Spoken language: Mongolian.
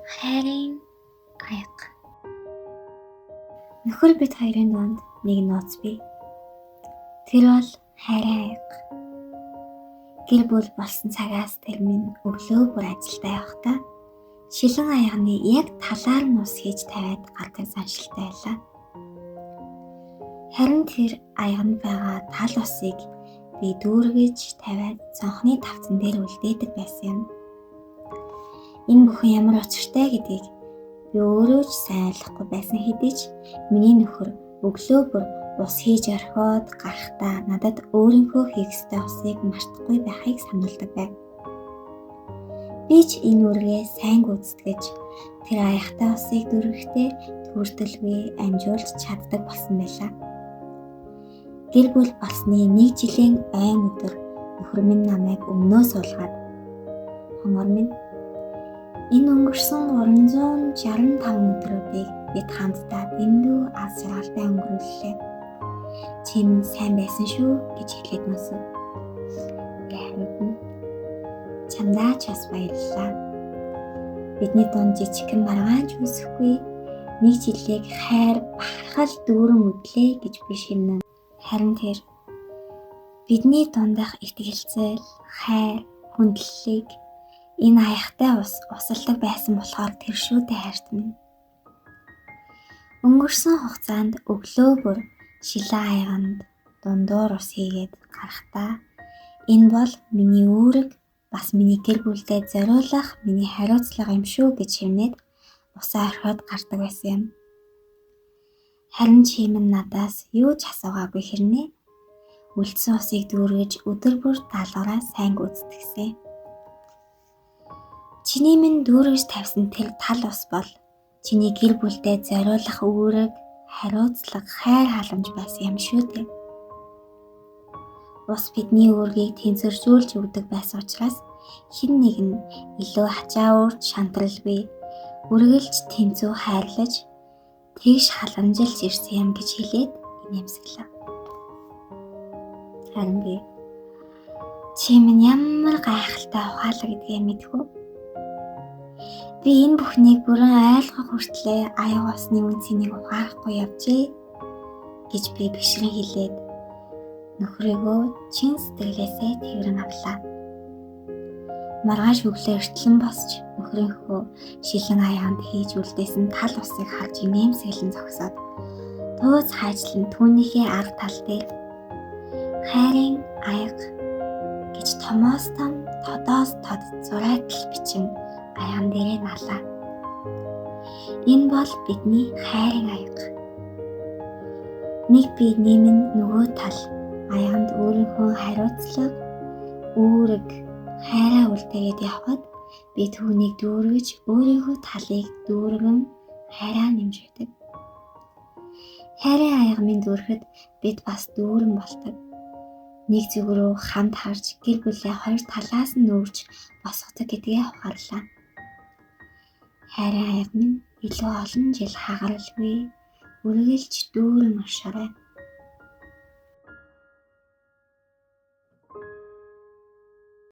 Хайрын аяга. Нөхөр бид хоёрын донд нэг нууц бий. Тэр бол хайрын аяга. Гэр бүл болсон цагаас тэр минь өглөө бүр ажилдаа явахдаа шилэн аяганы яг талаар нь ус хийж тавиад гардаг заншилтай байлаа. Харин тэр аяганд байгаа тал усыг би дүүргэж тавиад цонхны тавцан дээр үлдээдэг байсан юм. Энэ бүхэн ямар учиртай гэдгийг би өөрөө ч сайн ойлгохгүй байсан хэдий ч миний нөхөр өглөө бүр ус хийж орхиод гарахдаа надад өөрийнхөө хийх ёстой усыг мартахгүй байхыг сануулдаг байв. Би ч энэ үргээ сайн гүйцэтгэж тэр аяхтай усыг дүүрэхдээ төртөлгүй амжуулж чаддаг болсон байлаа. Гэр бүл болсны 1 жилийн ойн өдөр нөхөр минь намайг өмнөө суулгаад "Хонгор минь, энэ өнгөрсөн 365 өдрүүдийг бид хамтдаа дэндүү аз жаргалтай өнгөрүүллээ. Чи минь сайн байсан шүү" гэж хэлээд мөсөв. Чамдаа ч бас баярлалаа. Бидний дунд жижигхэн маргаанч үсэхгүй 1 жилийг хайр бахархал дүүрэн өдлөө гэж би шивнэ. Харин тэр бидний дундах итгэлцэл, хайр, хүндлэлийг энэ аяхтай усалдаг байсан болохоор тэр шүүдээ хайрт минь. Өнгөрсөн хугацаанд өглөө бүр шилэн аяганд дундуур ус хийгээд гарахдаа энэ бол миний үүрэг, бас миний гэр бүлдээ зориулах миний хариуцлага юм шүү гэж шивнээд усаа орхиод гардаг байсан юм. Харин чи минь надаас юу ч асуугаагүй хэрнээ үлдсэн усыг дүүргэж өдөр бүр даалгавраа сайн гүйцэтгсэн. Чиний минь дүүргэж тавьсан тэр тал ус бол чиний гэр бүлдээ зориулах үүрэг, хариуцлага, хайр халамж байсан юм шүү дээ. Ус бидний үүргийг тэнцвэржүүлж өгдөг байсан учраас хэн нэг нь илүү хачааварч шантралгүй, үргэлж тэнцүү хайрлаж, тэгш халамжилж ирсэн юм гэж хэлээд инээмсэглэв. Харин би чи минь ямар гайхалтай ухаалаг гэдгээ мэдхүү. Би энэ бүхнийг бүрэн ойлгох хүртлээр аяга усны үнцнийг ухаарахгүй явжээ гэж би бишрэн хэлээд нөхрийгөө чин сэтгэлээсээ тэрэн авлаа. Маргааш өглөө эртлэн босч нөхрийнхөө шилэн аяганд хийж үлдээсэн тал усыг харж инээмсэглэн зогсоод тууз хайжлан түүнийхээ арга тал дээр хайрын аяга гэж томоос том, тодоос тод зураатал бичин аян дээрээ налаа. Энэ бол бидний хайрын аяга. Нэг бидний минь нөгөө тал аянд өөрийнхөө хариуцлага, үүрэг, хайраа үлдээгээд явхад би түүнийг дүүргэж өөрийнхөө талыг дүүргэн хайраа нэмжигдэг. Хайрын аяга минь дүүрэхэд бид бас дүүрэн болдог. Нэг зүг рүү хамт харж гэр бүлээ хоёр талаас нь нүүрж босгодог гэдгээ ухаарлаа. Хайрын аяга минь илүү олон жил хагаралгүй үргэлж дүүрэн оршоорой.